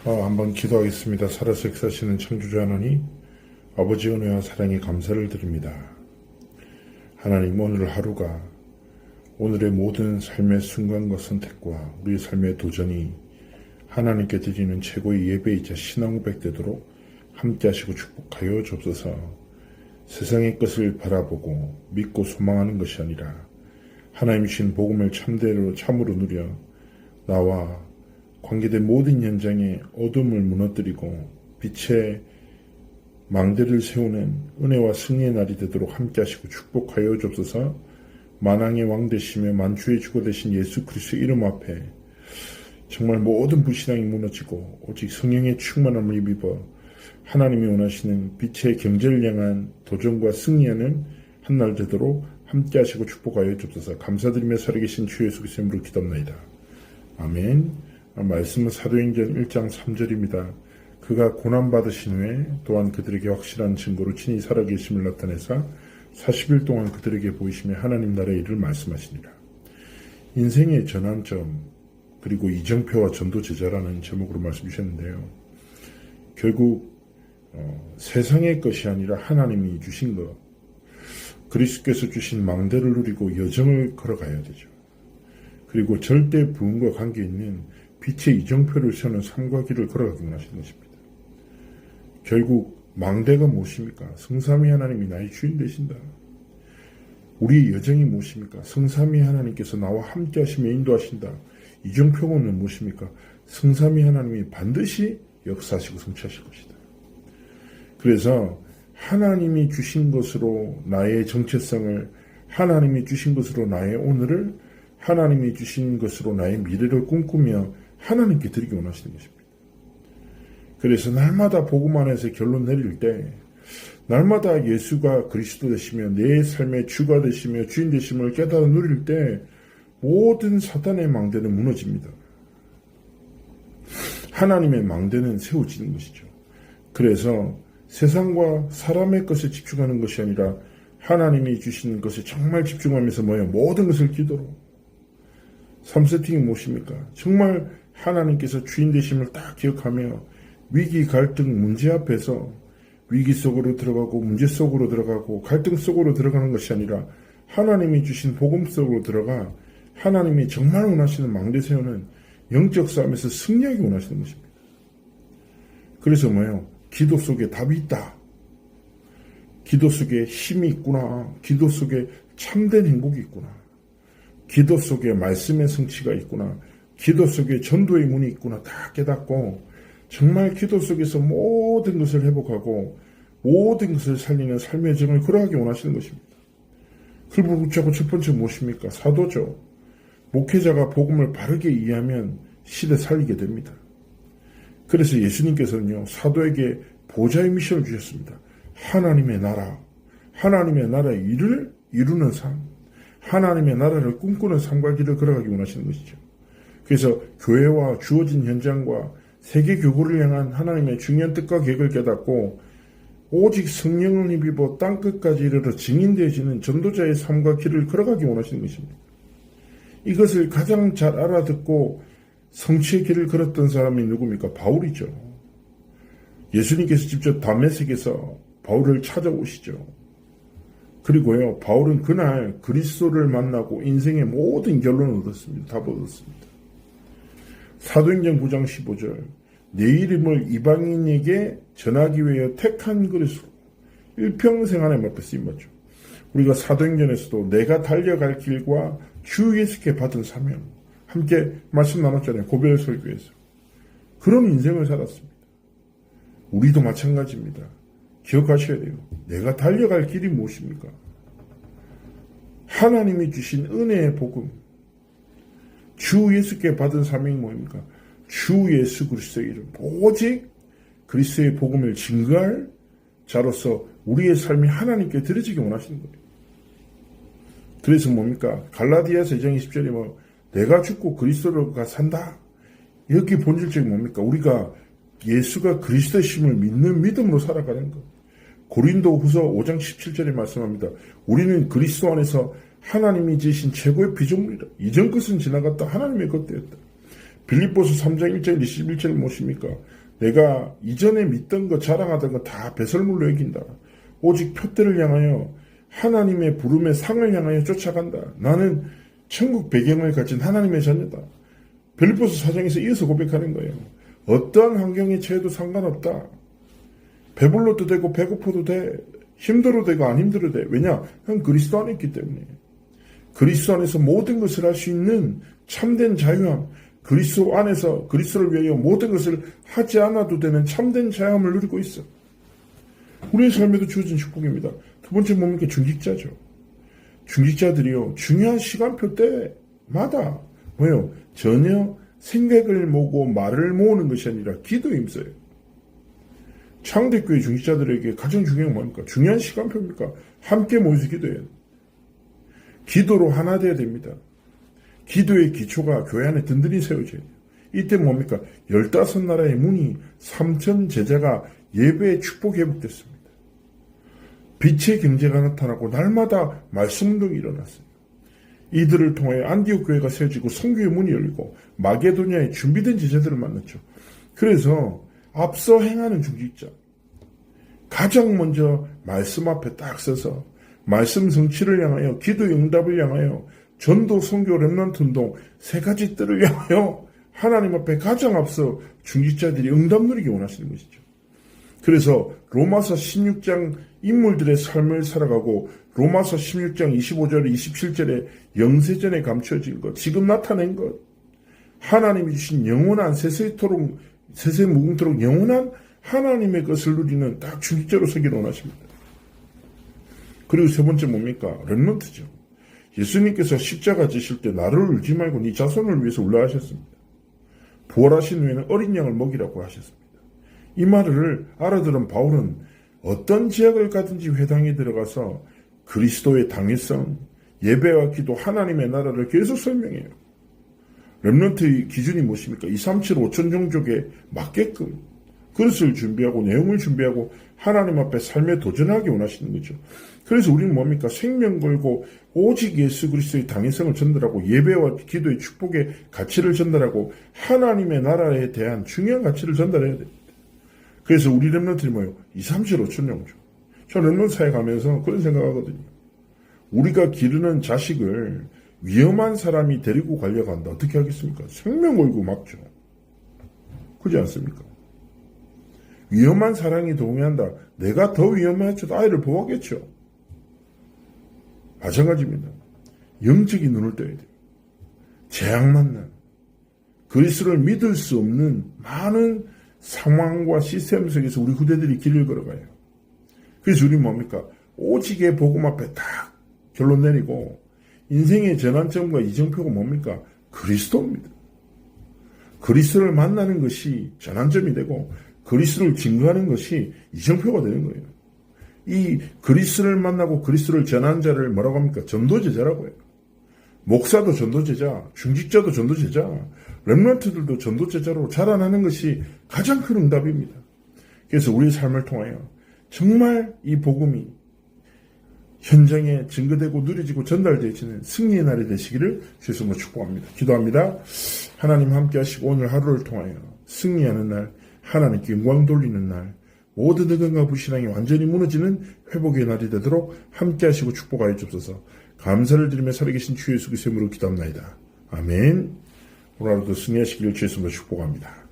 한번 기도하겠습니다. 살아서 역사하시는 창조주 하나님, 아버지 은혜와 사랑에 감사를 드립니다. 하나님, 오늘 하루가 오늘의 모든 삶의 순간과 선택과 우리의 삶의 도전이 하나님께 드리는 최고의 예배이자 신앙 고백 되도록 함께 하시고 축복하여 주옵소서. 세상의 것을 바라보고 믿고 소망하는 것이 아니라 하나님 주신 복음을 참으로 누려 나와 관계된 모든 현장에 어둠을 무너뜨리고 빛의 망대를 세우는 은혜와 승리의 날이 되도록 함께 하시고 축복하여 주옵소서. 만왕의 왕 되시며 만주의 주가 되신 예수 그리스도의 이름 앞에 정말 모든 불신앙이 무너지고 오직 성령의 충만함을 입어 하나님이 원하시는 빛의 경제를 향한 도전과 승리하는 한 날 되도록 함께 하시고 축복하여 주옵소서. 감사드리며 살아계신 주 예수 그리스도의 이름으로 기도합니다. 아멘. 말씀은 사도행전 1장 3절입니다. 그가 고난받으신 후에 또한 그들에게 확실한 증거로 친히 살아계심을 나타내사 40일 동안 그들에게 보이시며 하나님 나라의 일을 말씀하시니라. 인생의 전환점 그리고 이정표와 전도제자라는 제목으로 말씀 주셨는데요. 결국 세상의 것이 아니라 하나님이 주신 것, 그리스도께서 주신 망대를 누리고 여정을 걸어가야 되죠. 그리고 절대 부흥과 관계있는 빛의 이정표를 세우는 삶과 길을 걸어가기 원하시는 것입니다. 결국 망대가 무엇입니까? 성삼위 하나님이 나의 주인 되신다. 우리의 여정이 무엇입니까? 성삼위 하나님께서 나와 함께 하시며 인도하신다. 이정표는 무엇입니까? 성삼위 하나님이 반드시 역사하시고 성취하실 것이다. 그래서 하나님이 주신 것으로 나의 정체성을, 하나님이 주신 것으로 나의 오늘을, 하나님이 주신 것으로 나의 미래를 꿈꾸며 하나님께 드리기 원하시는 것입니다. 그래서 날마다 복음 안에서 결론 내릴 때, 날마다 예수가 그리스도 되시며 내 삶의 주가 되시며 주인 되심을 깨달아 누릴 때 모든 사탄의 망대는 무너집니다. 하나님의 망대는 세워지는 것이죠. 그래서 세상과 사람의 것에 집중하는 것이 아니라 하나님이 주시는 것에 정말 집중하면서 모든 것을 기도로. 3세팅이 무엇입니까? 정말 하나님께서 주인 되심을 딱 기억하며 위기, 갈등, 문제 앞에서 위기 속으로 들어가고 문제 속으로 들어가고 갈등 속으로 들어가는 것이 아니라 하나님이 주신 복음 속으로 들어가 하나님이 정말 원하시는 망대 세우는 영적 싸움에서 승리하기 원하시는 것입니다. 그래서 기도 속에 답이 있다. 기도 속에 힘이 있구나. 기도 속에 참된 행복이 있구나. 기도 속에 말씀의 성취가 있구나. 기도 속에 전도의 문이 있구나. 다 깨닫고 정말 기도 속에서 모든 것을 회복하고 모든 것을 살리는 삶의 정을 걸어가기 원하시는 것입니다. 그걸 붙잡고 첫 번째 무엇입니까? 사도죠. 목회자가 복음을 바르게 이해하면 시대 살리게 됩니다. 그래서 예수님께서는요, 사도에게 보좌의 미션을 주셨습니다. 하나님의 나라, 하나님의 나라의 일을 이루는 삶, 하나님의 나라를 꿈꾸는 삶과 길을 걸어가기 원하시는 것이죠. 그래서 교회와 주어진 현장과 세계 교구를 향한 하나님의 중요한 뜻과 계획을 깨닫고 오직 성령을 힘입어 땅끝까지 이르러 증인되어지는 전도자의 삶과 길을 걸어가기 원하시는 것입니다. 이것을 가장 잘 알아듣고 성취의 길을 걸었던 사람이 누굽니까? 바울이죠. 예수님께서 직접 다메섹에서 바울을 찾아오시죠. 그리고요, 바울은 그날 그리스도를 만나고 인생의 모든 결론을 얻었습니다. 답을 얻었습니다. 사도행전 9장 15절, 내 이름을 이방인에게 전하기 위하여 택한 그릇으로 일평생 안에 맡겨 쓰임받죠. 우리가 사도행전에서도 내가 달려갈 길과 주 예수께 받은 사명, 함께 말씀 나눴잖아요. 고별 설교에서. 그런 인생을 살았습니다. 우리도 마찬가지입니다. 기억하셔야 돼요. 내가 달려갈 길이 무엇입니까? 하나님이 주신 은혜의 복음, 주 예수께 받은 사명이 뭐입니까? 주 예수 그리스도의 이름, 오직 그리스도의 복음을 증거할 자로서 우리의 삶이 하나님께 드려지기 원하시는 거예요. 그래서 뭡니까? 갈라디아서 2장 20절에 내가 죽고 그리스도가 산다. 여기 본질적인 뭡니까? 우리가 예수가 그리스도심을 믿는 믿음으로 살아가는 것. 고린도 후서 5장 17절에 말씀합니다. 우리는 그리스도 안에서 하나님이 지으신 최고의 피조물이라. 이전 것은 지나갔다 하나님의 것 되었다. 빌립보서 3장 1절 21절 무엇입니까? 내가 이전에 믿던 것 자랑하던 것 다 배설물로 여긴다. 오직 표대를 향하여 하나님의 부름의 상을 향하여 쫓아간다. 나는 천국 배경을 가진 하나님의 자녀다. 빌립보서 4장에서 이어서 고백하는 거예요. 어떠한 환경에 처해도 상관없다. 배불러도 되고 배고파도 돼. 힘들어도 되고 안 힘들어도 돼. 왜냐? 난 그리스도 안에 있기 때문에. 그리스도 안에서 모든 것을 할 수 있는 참된 자유함, 그리스도 안에서 그리스도를 위하여 모든 것을 하지 않아도 되는 참된 자유함을 누리고 있어. 우리의 삶에도 주어진 축복입니다. 두 번째 뭡니까? 중직자죠. 중직자들이요, 중요한 시간표 때마다 뭐요? 전혀 생각을 모으고 말을 모으는 것이 아니라 기도에 힘써요. 창대교회 중직자들에게 가장 중요한 건 뭡니까? 중요한 시간표입니까? 함께 모여서 기도해야 돼요. 기도로 하나 되어야 됩니다. 기도의 기초가 교회 안에 든든히 세워져야 돼요. 이때 뭡니까? 15나라의 문이 3천 제자가 예배의 축복에 회복됐습니다. 빛의 경제가 나타나고 날마다 말씀 운동이 일어났어요. 이들을 통해 안디옥 교회가 세워지고 선교의 문이 열리고 마게도냐에 준비된 제자들을 만났죠. 그래서 앞서 행하는 중직자, 가장 먼저 말씀 앞에 딱 서서 말씀 성취를 향하여, 기도 응답을 향하여, 전도, 선교, 렘넌트 운동 세 가지 뜰을 향하여 하나님 앞에 가장 앞서 중직자들이 응답 누리기 원하시는 것이죠. 그래서 로마서 16장 인물들의 삶을 살아가고 로마서 16장 25절 27절에 영세전에 감춰진 것, 지금 나타낸 것, 하나님이 주신 영원한 세세토록 세세 무궁토록 영원한 하나님의 것을 누리는 딱 중직자로 서기를 원하십니다. 그리고 세 번째 뭡니까? 렘넌트죠. 예수님께서 십자가 지실 때 나를 울지 말고 네 자손을 위해서 울라 하셨습니다. 부활하신 후에는 어린 양을 먹이라고 하셨습니다. 이 말을 알아들은 바울은 어떤 지역을 가든지 회당에 들어가서 그리스도의 당위성, 예배와 기도, 하나님의 나라를 계속 설명해요. 렘넌트의 기준이 무엇입니까? 237 5천 종족에 맞게끔 그릇을 준비하고 내용을 준비하고 하나님 앞에 삶에 도전하기 원하시는 거죠. 그래서 우리는 뭡니까? 생명 걸고 오직 예수 그리스도의 당위성을 전달하고 예배와 기도의 축복의 가치를 전달하고 하나님의 나라에 대한 중요한 가치를 전달해야 됩니다. 그래서 우리 렘넌트들이 뭐예요? 237 5천 종족. 저 렘넌트 사회 가면서 그런 생각하거든요. 우리가 기르는 자식을 위험한 사람이 데리고 가려고 한다. 어떻게 하겠습니까? 생명 걸고 막죠. 그렇지 않습니까? 위험한 사랑이 동의한다. 내가 더 위험해도 아이를 보호하겠죠. 마찬가지입니다. 영적인 눈을 떠야 돼요. 재앙 만난 그리스도를 믿을 수 없는 많은 상황과 시스템 속에서 우리 후대들이 길을 걸어가요. 그래서 우리 뭡니까? 오직의 복음 앞에 딱 결론 내리고 인생의 전환점과 이정표가 뭡니까? 그리스도입니다. 그리스도를 만나는 것이 전환점이 되고 그리스도를 증거하는 것이 이정표가 되는 거예요. 이 그리스도를 만나고 그리스도를 전한 자를 뭐라고 합니까? 전도제자라고 해요. 목사도 전도제자, 중직자도 전도제자, 렘넌트들도 전도제자로 자라나는 것이 가장 큰 응답입니다. 그래서 우리의 삶을 통하여 정말 이 복음이 현장에 증거되고 누려지고 전달되어지는 승리의 날이 되시기를 주의 이름으로 축복합니다. 기도합니다. 하나님 함께 하시고 오늘 하루를 통하여 승리하는 날, 하나님께 영광 돌리는 날, 모든 득음과 불신앙이 완전히 무너지는 회복의 날이 되도록 함께 하시고 축복하여 주옵소서. 감사를 드리며 살아계신 주 예수 그리스도의 이름으로 기도합나이다. 아멘. 오늘 하루도 승리하시기를 주의 이름으로 축복합니다.